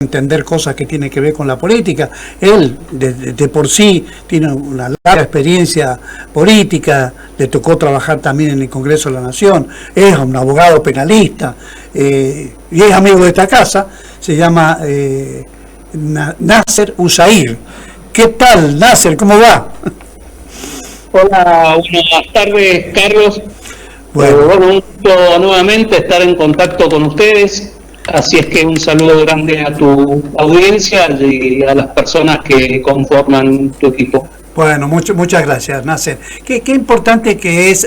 entender cosas que tienen que ver con la política. Él, de por sí, tiene una larga experiencia política, le tocó trabajar también en el Congreso de la Nación, es un abogado penalista, y es amigo de esta casa, se llama Nasser Hussair. ¿Qué tal, Nasser? ¿Cómo va? Hola, buenas tardes, Carlos. Bueno, Un gusto nuevamente estar en contacto con ustedes. Así es que un saludo grande a tu audiencia y a las personas que conforman tu equipo. Bueno, muchas gracias, Nasser. Qué importante que es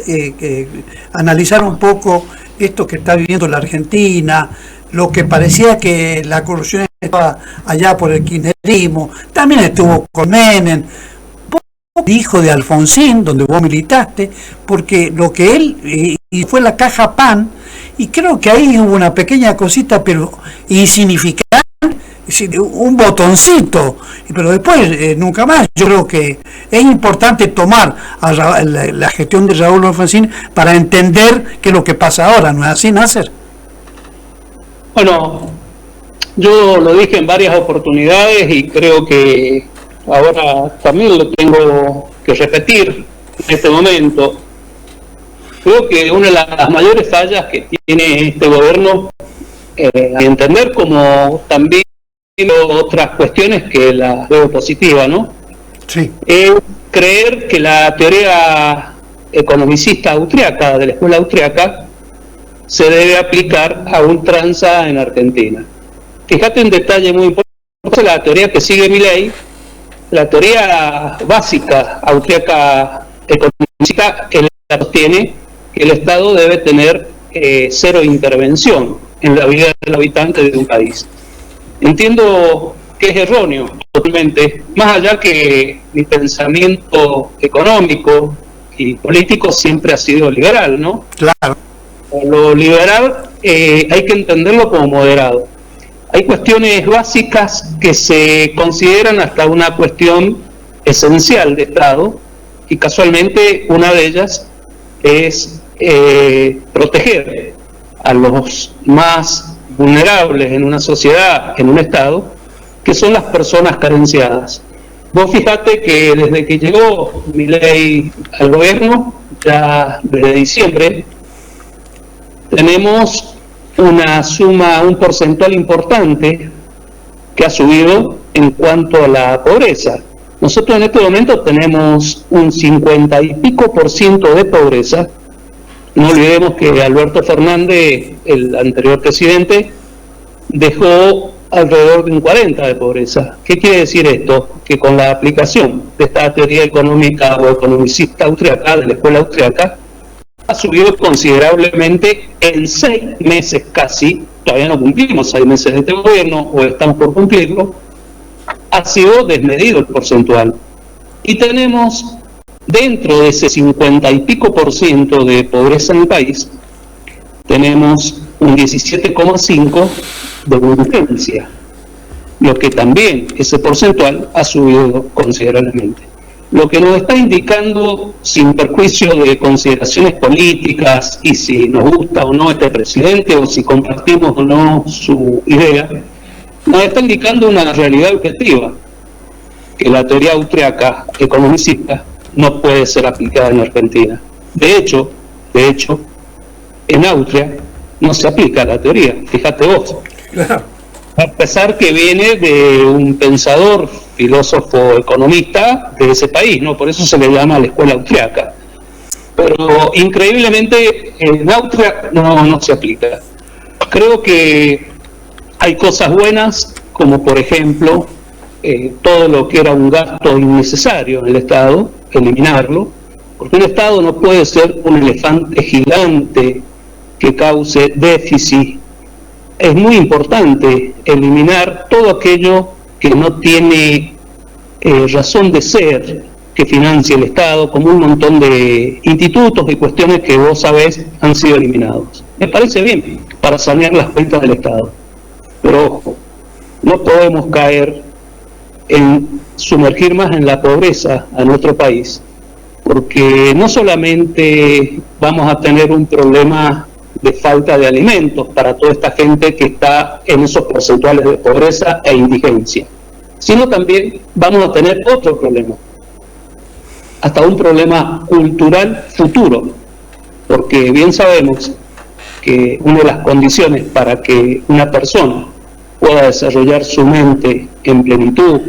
analizar un poco esto que está viviendo la Argentina, lo que parecía que la corrupción estaba allá por el kirchnerismo, también estuvo con Menem, hijo de Alfonsín, donde vos militaste, porque lo que él y fue la caja PAN, y creo que ahí hubo una pequeña cosita, pero insignificante, un botoncito, pero después nunca más. Yo creo que es importante tomar a la gestión de Raúl Alfonsín para entender qué es lo que pasa ahora, ¿no es así, Nasser? Bueno, yo lo dije en varias oportunidades y creo que ahora también lo tengo que repetir en este momento. Creo que una de las mayores fallas que tiene este gobierno, a entender como también otras cuestiones que las veo positivas, ¿no? Sí. Es creer que la teoría economicista austriaca, de la escuela austriaca, se debe aplicar a ultranza en Argentina. Fíjate un detalle muy importante, la teoría que sigue Milei, la teoría básica austriaca económica, él sostiene que el Estado debe tener cero intervención en la vida del habitante de un país. Entiendo que es erróneo totalmente, más allá que mi pensamiento económico y político siempre ha sido liberal, ¿no? Claro. Lo liberal hay que entenderlo como moderado. Hay cuestiones básicas que se consideran hasta una cuestión esencial de Estado, y casualmente una de ellas es proteger a los más vulnerables en una sociedad, en un Estado, que son las personas carenciadas. Vos fijate que desde que llegó Milei al gobierno, ya desde diciembre, tenemos una suma, un porcentual importante que ha subido en cuanto a la pobreza. Nosotros en este momento tenemos un 50 y pico % de pobreza. No olvidemos que Alberto Fernández, el anterior presidente, dejó alrededor de un 40 de pobreza. ¿Qué quiere decir esto? Que con la aplicación de esta teoría económica o economicista austriaca, de la escuela austriaca, ha subido considerablemente en 6 meses casi, todavía no cumplimos 6 meses de este gobierno, o estamos por cumplirlo, ha sido desmedido el porcentual. Y tenemos, dentro de ese 50 y pico % de pobreza en el país, tenemos un 17,5% de indigencia, lo que también ese porcentual ha subido considerablemente. Lo que nos está indicando, sin perjuicio de consideraciones políticas y si nos gusta o no este presidente o si compartimos o no su idea, nos está indicando una realidad objetiva, que la teoría austriaca economicista no puede ser aplicada en Argentina. De hecho, en Austria no se aplica la teoría, fíjate vos. Claro. A pesar que viene de un pensador, filósofo, economista de ese país, ¿no? Por eso se le llama la escuela austriaca. Pero increíblemente en Austria no se aplica. Creo que hay cosas buenas, como por ejemplo todo lo que era un gasto innecesario en el Estado, eliminarlo, porque un Estado no puede ser un elefante gigante que cause déficit. Es muy importante eliminar todo aquello que no tiene razón de ser, que financie el Estado, como un montón de institutos y cuestiones que vos sabés han sido eliminados. Me parece bien, para sanear las cuentas del Estado. Pero ojo, no podemos caer en sumergir más en la pobreza a nuestro país, porque no solamente vamos a tener un problema de falta de alimentos para toda esta gente que está en esos porcentuales de pobreza e indigencia, sino también vamos a tener otro problema, hasta un problema cultural futuro, porque bien sabemos que una de las condiciones para que una persona pueda desarrollar su mente en plenitud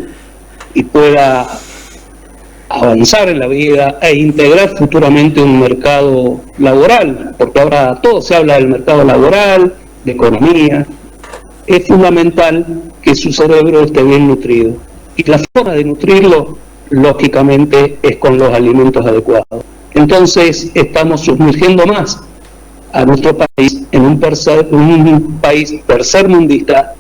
y pueda avanzar en la vida e integrar futuramente un mercado laboral, porque ahora todo se habla del mercado laboral, de economía, es fundamental que su cerebro esté bien nutrido. Y la forma de nutrirlo, lógicamente, es con los alimentos adecuados. Entonces, estamos sumergiendo más a nuestro país en un país tercermundista,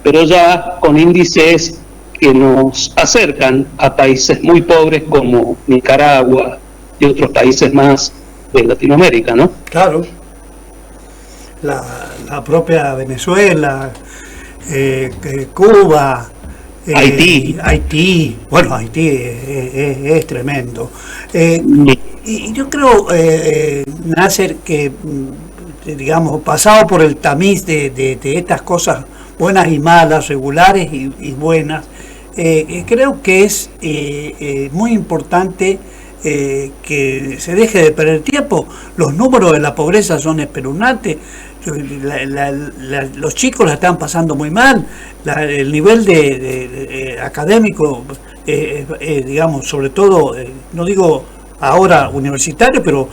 pero ya con índices que nos acercan a países muy pobres como Nicaragua y otros países más de Latinoamérica, ¿no? Claro. La propia Venezuela, Cuba, Haití. Bueno, Haití es tremendo. Y yo creo, Nasser, que, digamos, pasado por el tamiz de estas cosas buenas y malas, regulares y buenas, creo que es muy importante que se deje de perder tiempo. Los números de la pobreza son espeluznantes. Los chicos la están pasando muy mal. El nivel de académico, digamos, sobre todo, no digo ahora universitario, pero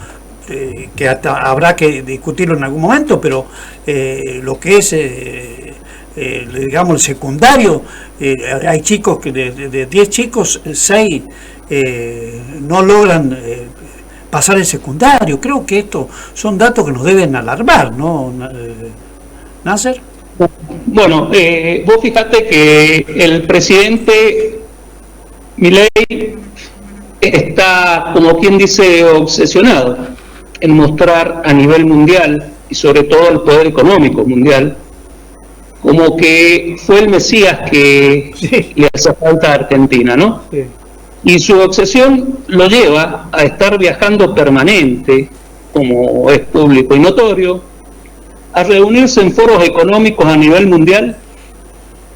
que hasta habrá que discutirlo en algún momento, pero lo que es digamos el secundario, hay chicos que de 10 chicos, 6 no logran pasar el secundario. Creo que estos son datos que nos deben alarmar, ¿no, Nasser? Bueno, vos fíjate que el presidente Milei está, como quien dice, obsesionado en mostrar a nivel mundial, y sobre todo el poder económico mundial, como que fue el Mesías que le hace falta a Argentina, ¿no? Sí. Y su obsesión lo lleva a estar viajando permanente, como es público y notorio, a reunirse en foros económicos a nivel mundial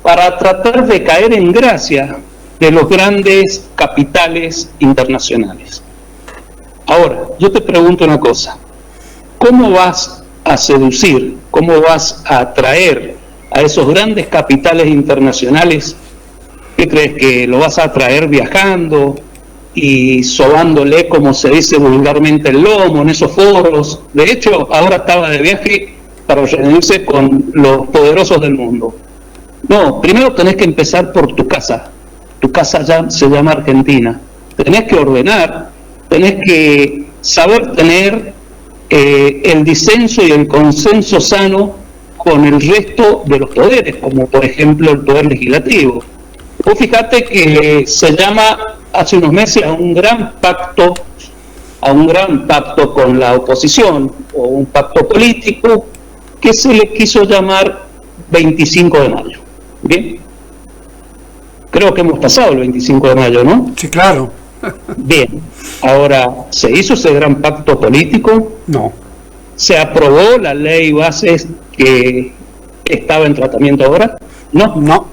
para tratar de caer en gracia de los grandes capitales internacionales. Ahora, yo te pregunto una cosa, ¿cómo vas a seducir, cómo vas a atraer a esos grandes capitales internacionales? ¿Qué crees, que lo vas a atraer viajando y sobándole, como se dice vulgarmente, el lomo en esos foros? De hecho, ahora estaba de viaje para reunirse con los poderosos del mundo. No, primero tenés que empezar por tu casa. Tu casa ya se llama Argentina. Tenés que ordenar, tenés que saber tener el disenso y el consenso sano con el resto de los poderes, como por ejemplo el poder legislativo. Vos fíjate que se llama hace unos meses a un gran pacto con la oposición, o un pacto político que se le quiso llamar 25 de mayo. ¿Bien? Creo que hemos pasado el 25 de mayo, ¿no? Sí, claro. Bien, ahora, ¿se hizo ese gran pacto político? No. ¿Se aprobó la ley bases que estaba en tratamiento ahora? No.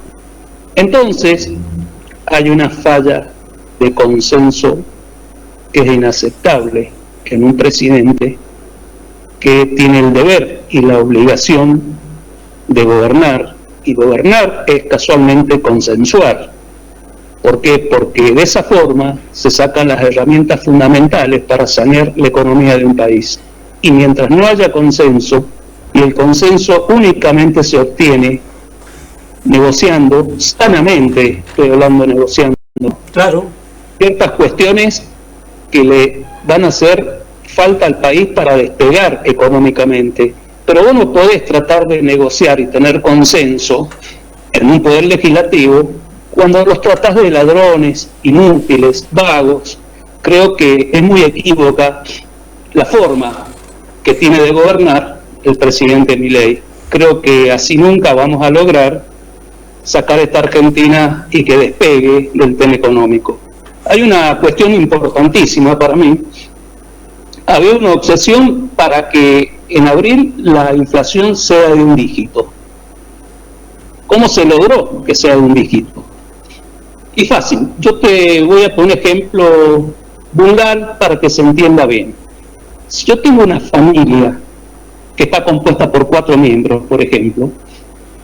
Entonces, hay una falla de consenso que es inaceptable en un presidente que tiene el deber y la obligación de gobernar, y gobernar es casualmente consensuar. ¿Por qué? Porque de esa forma se sacan las herramientas fundamentales para sanear la economía de un país. Y mientras no haya consenso, y el consenso únicamente se obtiene negociando, sanamente, estoy hablando de negociando, claro, ciertas cuestiones que le van a hacer falta al país para despegar económicamente. Pero vos no podés tratar de negociar y tener consenso en un poder legislativo cuando los tratás de ladrones, inútiles, vagos. Creo que es muy equívoca la forma que tiene de gobernar el presidente Milei. Creo que así nunca vamos a lograr sacar esta Argentina y que despegue del tema económico. Hay una cuestión importantísima para mí, había una obsesión para que en abril la inflación sea de un dígito. ¿Cómo se logró que sea de un dígito? Y fácil, yo te voy a poner un ejemplo vulgar para que se entienda bien. Si yo tengo una familia que está compuesta por 4 miembros, por ejemplo,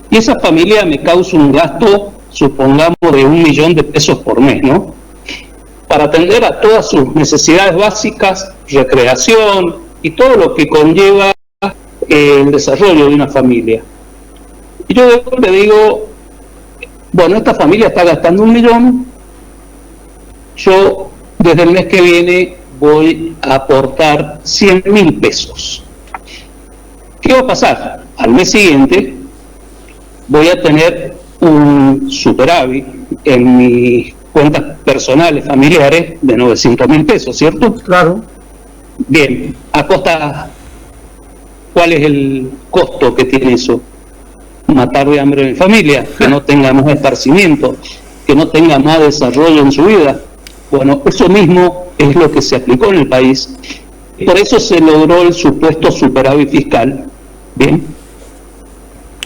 y esa familia me causa un gasto, supongamos, de 1 millón de pesos por mes, ¿no? Para atender a todas sus necesidades básicas, recreación y todo lo que conlleva el desarrollo de una familia. Y yo después le digo, bueno, esta familia está gastando 1 millón, yo desde el mes que viene voy a aportar 100.000 pesos. ¿Qué va a pasar? Al mes siguiente voy a tener un superávit en mis cuentas personales, familiares, de 900.000 pesos, ¿cierto? Claro. Bien, a costa, ¿cuál es el costo que tiene eso? Matar de hambre a mi familia, que no tenga más esparcimiento, que no tenga más desarrollo en su vida. Bueno, eso mismo es lo que se aplicó en el país. Por eso se logró el supuesto superávit fiscal. Bien.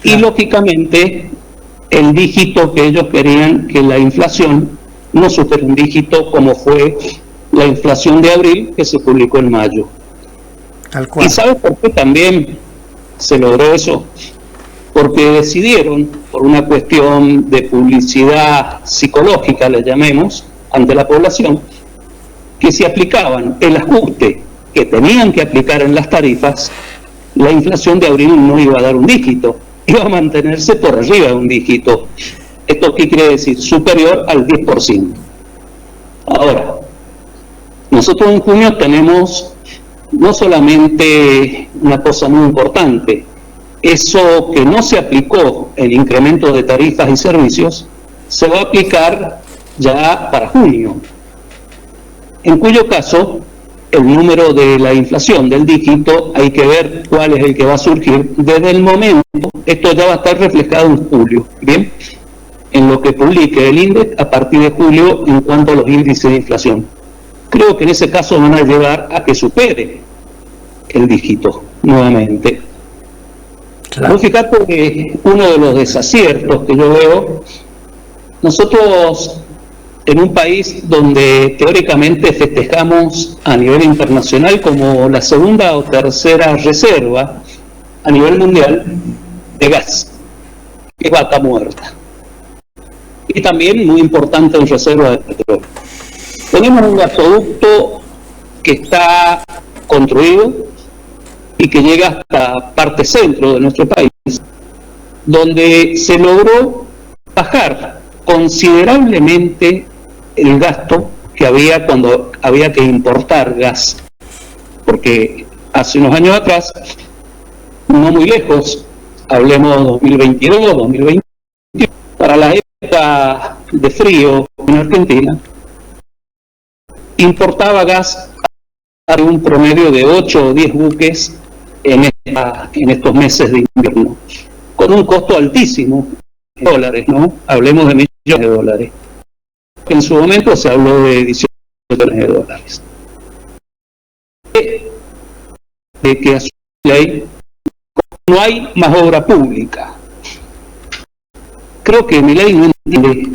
Y lógicamente, el dígito que ellos querían, que la inflación no supere un dígito como fue la inflación de abril que se publicó en mayo. Tal cual. ¿Y sabes por qué también se logró eso? Porque decidieron, por una cuestión de publicidad psicológica, le llamemos, ante la población, que si aplicaban el ajuste que tenían que aplicar en las tarifas, la inflación de abril no iba a dar un dígito, iba a mantenerse por arriba de un dígito. ¿Esto qué quiere decir? Superior al 10%. Ahora, nosotros en junio tenemos no solamente una cosa muy importante, eso que no se aplicó, el incremento de tarifas y servicios, se va a aplicar ya para junio, en cuyo caso el número de la inflación del dígito hay que ver cuál es el que va a surgir desde el momento. Esto ya va a estar reflejado en julio, ¿bien? En lo que publique el INDEC a partir de julio en cuanto a los índices de inflación. Creo que en ese caso van a llevar a que supere el dígito nuevamente. Claro. Fíjate que uno de los desaciertos que yo veo, nosotros en un país donde teóricamente festejamos a nivel internacional como la segunda o tercera reserva a nivel mundial de gas, que es vaca muerta, y también muy importante en reserva de petróleo. Tenemos un gasoducto que está construido y que llega hasta parte centro de nuestro país, donde se logró bajar considerablemente el gasto que había cuando había que importar gas, porque hace unos años atrás, no muy lejos, hablemos 2022, 2020, para la época de frío en Argentina, importaba gas a un promedio de 8 o 10 buques en estos meses de invierno, con un costo altísimo en dólares, ¿no? Hablemos de millones de dólares. En su momento se habló de 18 millones de dólares. De que a su ley no hay más obra pública. Creo que mi ley no entiende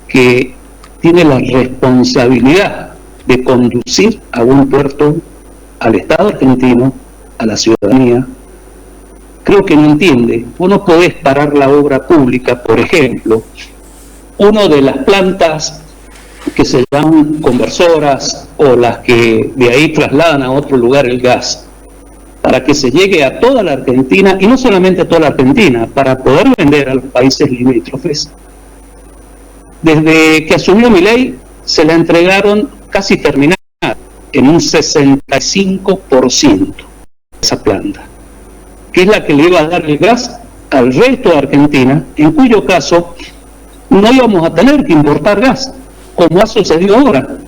que tiene la responsabilidad de conducir a un puerto al Estado argentino, a la ciudadanía. Creo que no entiende. Vos no podés parar la obra pública, por ejemplo, una de las plantas que se llaman conversoras o las que de ahí trasladan a otro lugar el gas, para que se llegue a toda la Argentina, y no solamente a toda la Argentina, para poder vender a los países limítrofes. Desde que asumió mi ley, se la entregaron casi terminada, en un 65% esa planta, que es la que le iba a dar el gas al resto de Argentina, en cuyo caso no íbamos a tener que importar gas, como ha sucedido ahora.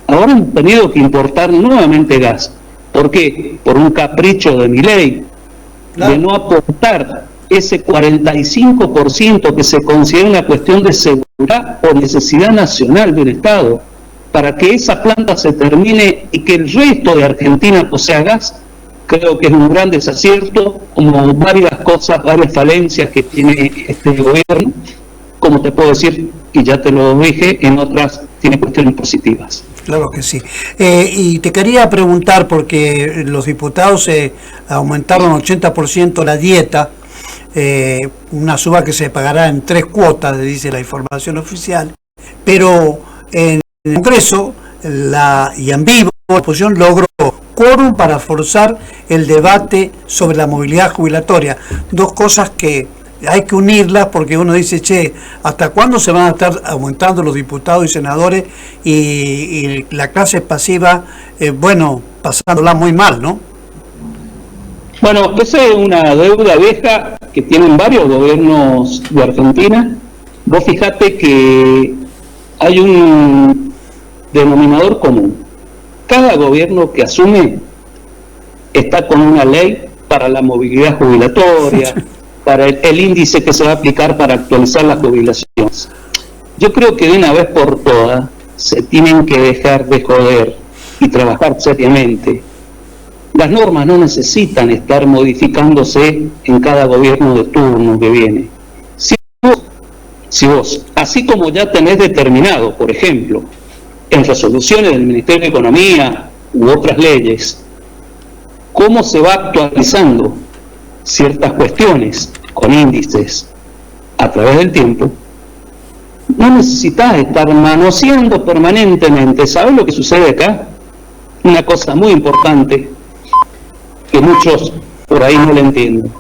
Ahora hemos tenido que importar nuevamente gas. ¿Por qué? Por un capricho de mi ley, de no aportar ese 45% que se considera una cuestión de seguridad o necesidad nacional del Estado. para que esa planta se termine y que el resto de Argentina posea gas, creo que es un gran desacierto, como varias cosas, varias falencias que tiene este gobierno, como te puedo decir, y ya te lo dije, en otras tiene cuestiones positivas. Claro que sí. Y te quería preguntar, porque los diputados aumentaron 80% la dieta, una suba que se pagará en 3 cuotas, dice la información oficial, pero en el Congreso y en vivo la oposición logró quórum para forzar el debate sobre la movilidad jubilatoria. Dos cosas que hay que unirlas, porque uno dice, che, ¿hasta cuándo se van a estar aumentando los diputados y senadores y la clase pasiva, pasándola muy mal, ¿no? Bueno, esa es una deuda vieja que tienen varios gobiernos de Argentina. Vos fijate que hay un denominador común. Cada gobierno que asume está con una ley para la movilidad jubilatoria, para el índice que se va a aplicar para actualizar las jubilaciones. Yo creo que de una vez por todas se tienen que dejar de joder y trabajar seriamente. Las normas no necesitan estar modificándose en cada gobierno de turno que viene. Si vos, así como ya tenés determinado, por ejemplo, en resoluciones del Ministerio de Economía u otras leyes, cómo se va actualizando ciertas cuestiones con índices a través del tiempo, no necesitas estar manoseando permanentemente. ¿Sabes lo que sucede acá? Una cosa muy importante que muchos por ahí no lo entienden.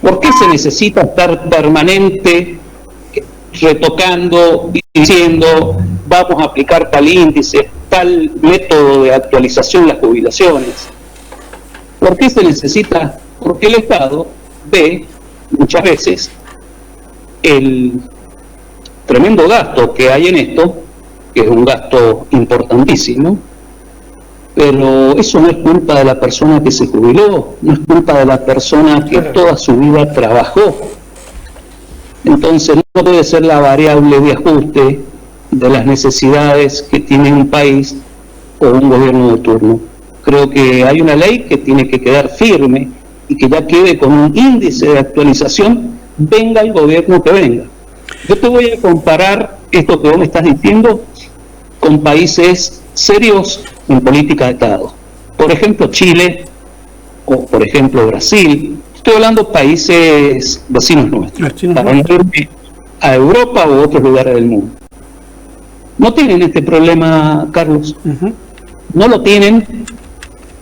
¿Por qué se necesita estar permanente retocando, diciendo vamos a aplicar tal índice, tal método de actualización de las jubilaciones? ¿Por qué se necesita? Porque el Estado ve muchas veces el tremendo gasto que hay en esto, que es un gasto importantísimo, pero eso no es culpa de la persona que se jubiló, no es culpa de la persona que toda su vida trabajó. Entonces no puede ser la variable de ajuste de las necesidades que tiene un país o un gobierno de turno. Creo que hay una ley que tiene que quedar firme y que ya quede con un índice de actualización, venga el gobierno que venga. Yo te voy a comparar esto que vos me estás diciendo con países serios en política de Estado. Por ejemplo, Chile o por ejemplo Brasil. Estoy hablando de países vecinos nuestros, para no irme a Europa u otros lugares del mundo. No tienen este problema, Carlos. No lo tienen.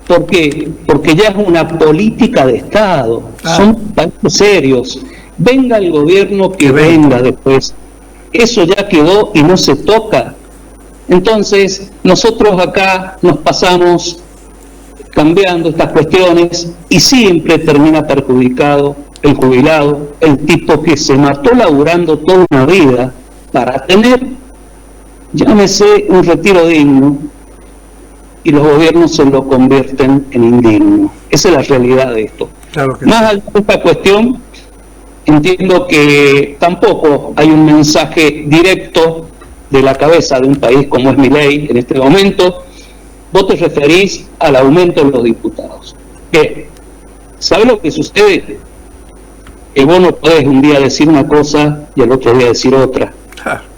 ¿Por qué? Porque ya es una política de Estado. Son países serios. Venga el gobierno que venga después. Eso ya quedó y no se toca. Entonces, nosotros acá nos pasamos cambiando estas cuestiones y siempre termina perjudicado el jubilado, el tipo que se mató laburando toda una vida para tener, llámese, un retiro digno, y los gobiernos se lo convierten en indigno. Esa es la realidad de esto. Claro que más allá de esta cuestión, entiendo que tampoco hay un mensaje directo de la cabeza de un país como es Milei en este momento. Vos te referís al aumento de los diputados. ¿Sabés lo que sucede? Que vos no podés un día decir una cosa y al otro día decir otra.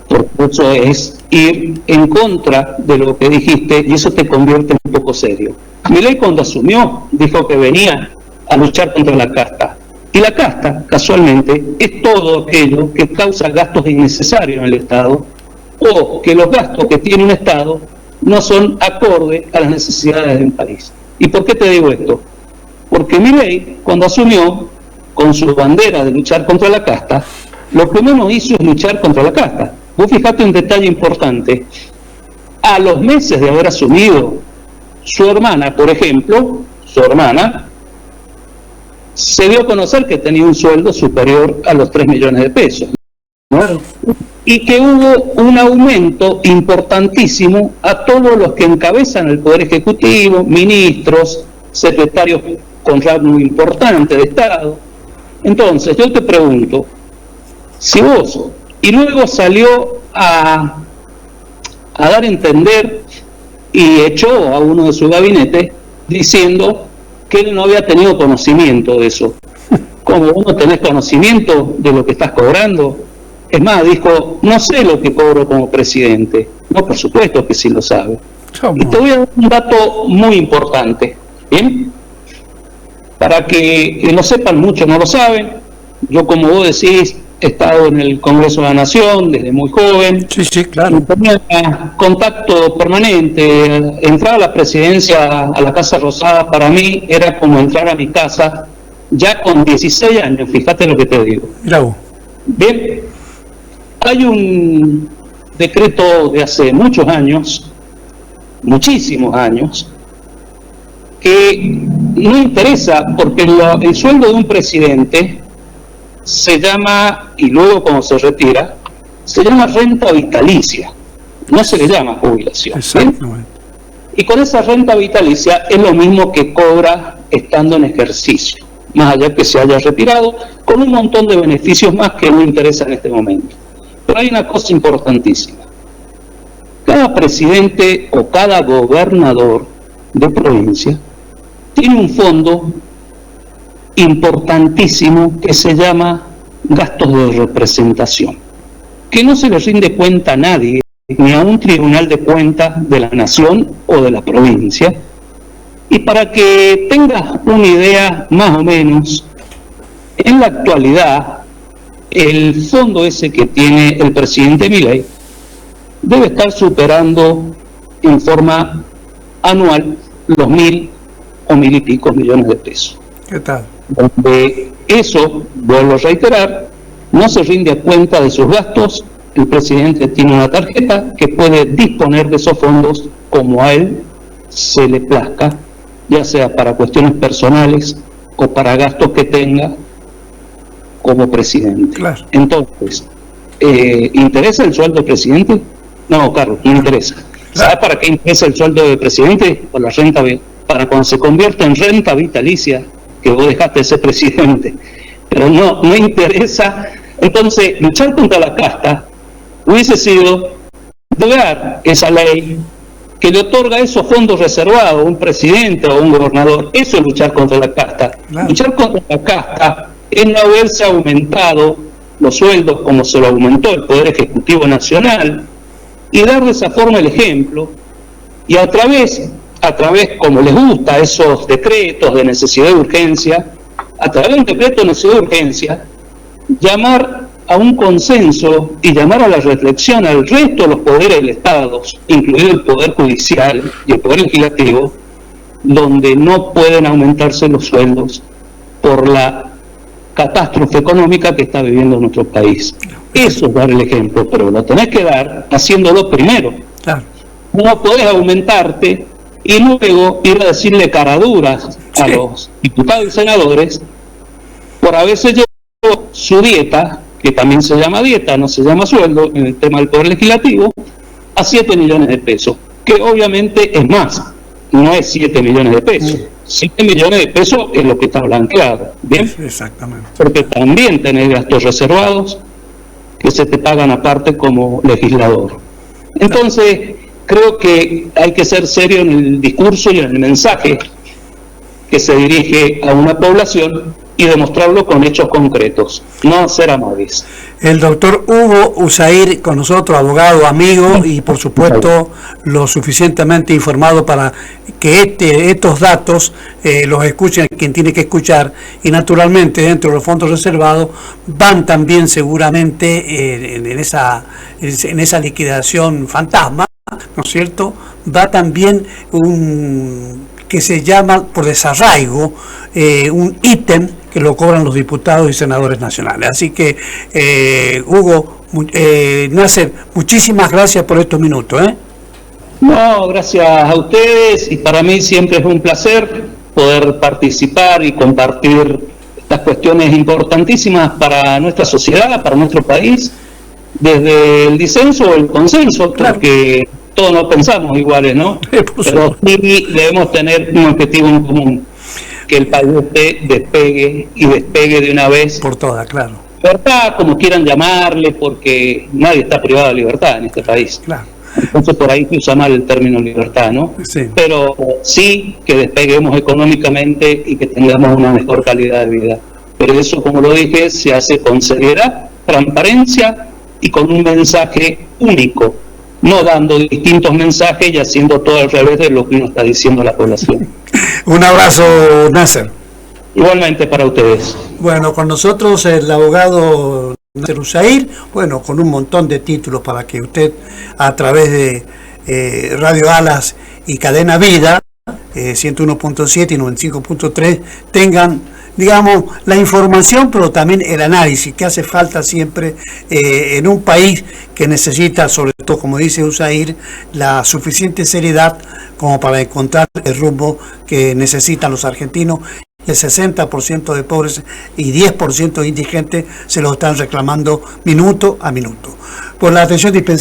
Porque eso es ir en contra de lo que dijiste y eso te convierte en un poco serio. Milei cuando asumió dijo que venía a luchar contra la casta. Y la casta, casualmente, es todo aquello que causa gastos innecesarios en el Estado o que los gastos que tiene un Estado no son acorde a las necesidades del país. ¿Y por qué te digo esto? Porque Milei, cuando asumió con su bandera de luchar contra la casta, lo que menos hizo es luchar contra la casta. Vos fijate un detalle importante. A los meses de haber asumido, su hermana, por ejemplo, se dio a conocer que tenía un sueldo superior a los 3 millones de pesos. ¿No? Y que hubo un aumento importantísimo a todos los que encabezan el Poder Ejecutivo, ministros, secretarios con rango importante de Estado. Entonces, yo te pregunto, si vos, y luego salió a a dar a entender y echó a uno de su gabinete diciendo que él no había tenido conocimiento de eso. ¿Cómo vos no tenés conocimiento de lo que estás cobrando? Es más, dijo, no sé lo que cobro como presidente. No, por supuesto que sí lo sabe. Y te voy a dar un dato muy importante, ¿bien? Para que lo sepan, muchos no lo saben. Yo, como vos decís, he estado en el Congreso de la Nación desde muy joven. Sí, sí, claro. Tenía contacto permanente. Entrar a la presidencia, a la Casa Rosada, para mí era como entrar a mi casa ya con 16 años, fíjate lo que te digo. Bravo. Bien, hay un decreto de hace muchos años, muchísimos años, que no interesa porque el sueldo de un presidente se llama, y luego cuando se retira, se llama renta vitalicia, no se le llama jubilación. Exactamente. Y con esa renta vitalicia es lo mismo que cobra estando en ejercicio, más allá que se haya retirado, con un montón de beneficios más que no interesan en este momento. Pero hay una cosa importantísima. Cada presidente o cada gobernador de provincia tiene un fondo importantísimo que se llama gastos de representación, que no se le rinde cuenta a nadie, ni a un tribunal de cuentas de la nación o de la provincia. Y para que tengas una idea más o menos, en la actualidad, el fondo ese que tiene el presidente Milei debe estar superando en forma anual los 1.000 o 1.000 y pico millones de pesos. ¿Qué tal? Donde eso, vuelvo a reiterar, no se rinde a cuenta de sus gastos. El presidente tiene una tarjeta que puede disponer de esos fondos como a él se le plazca, ya sea para cuestiones personales o para gastos que tenga como presidente. Claro. Entonces, ¿interesa el sueldo del presidente? No, Carlos, no interesa. ¿Sabes para qué interesa el sueldo del presidente? Por la renta, para cuando se convierta en renta vitalicia, que vos dejaste de ser presidente. Pero no interesa. Entonces, luchar contra la casta hubiese sido derogar esa ley que le otorga esos fondos reservados a un presidente o a un gobernador. Eso es luchar contra la casta. Claro. Luchar contra la casta es no haberse aumentado los sueldos como se lo aumentó el Poder Ejecutivo Nacional y dar de esa forma el ejemplo, y a través, como les gusta, esos decretos de necesidad de urgencia, a través de un decreto de necesidad de urgencia, llamar a un consenso y llamar a la reflexión al resto de los poderes del Estado, incluido el Poder Judicial y el Poder Legislativo, donde no pueden aumentarse los sueldos por la catástrofe económica que está viviendo nuestro país. Eso es dar el ejemplo, pero lo tenés que dar haciéndolo primero. Claro. No podés aumentarte y luego ir a decirle caraduras a los diputados y senadores por haberse llevado su dieta, que también se llama dieta, no se llama sueldo, en el tema del Poder Legislativo, a 7 millones de pesos, que obviamente es más, no es 7 millones de pesos. 7 millones de pesos es lo que está blanqueado, ¿bien? Exactamente. Porque también tenés gastos reservados que se te pagan aparte como legislador. Entonces, creo que hay que ser serio en el discurso y en el mensaje que se dirige a una población y demostrarlo con hechos concretos, no ser amables. El doctor Hugo Usair con nosotros, abogado, amigo y por supuesto lo suficientemente informado para que estos datos los escuchen quien tiene que escuchar, y naturalmente dentro de los fondos reservados van también seguramente en esa liquidación fantasma, ¿no es cierto? Va también un que se llama por desarraigo, un ítem que lo cobran los diputados y senadores nacionales. Así que, Hugo, Nasser, muchísimas gracias por estos minutos. No, gracias a ustedes, y para mí siempre es un placer poder participar y compartir estas cuestiones importantísimas para nuestra sociedad, para nuestro país, desde el disenso o el consenso, claro, porque todos no pensamos iguales, ¿no? Pero sí debemos tener un objetivo en común, que el país despegue de una vez. Por todas, claro. Libertad, como quieran llamarle, porque nadie está privado de libertad en este país. Claro. Entonces por ahí se usa mal el término libertad, ¿no? Sí. Pero sí que despeguemos económicamente y que tengamos una mejor calidad de vida. Pero eso, como lo dije, se hace con seriedad, transparencia y con un mensaje único, no dando distintos mensajes y haciendo todo al revés de lo que uno está diciendo a la población. Un abrazo, Nasser. Igualmente para ustedes. Bueno, con nosotros el abogado Nasser Hussair, bueno, con un montón de títulos para que usted a través de Radio Alas y Cadena Vida, 101.7 y 95.3, tengan, digamos, la información, pero también el análisis que hace falta siempre en un país que necesita, sobre todo, como dice Hussair, la suficiente seriedad como para encontrar el rumbo que necesitan los argentinos. El 60% de pobres y 10% de indigentes se lo están reclamando minuto a minuto. Por la atención dispensada.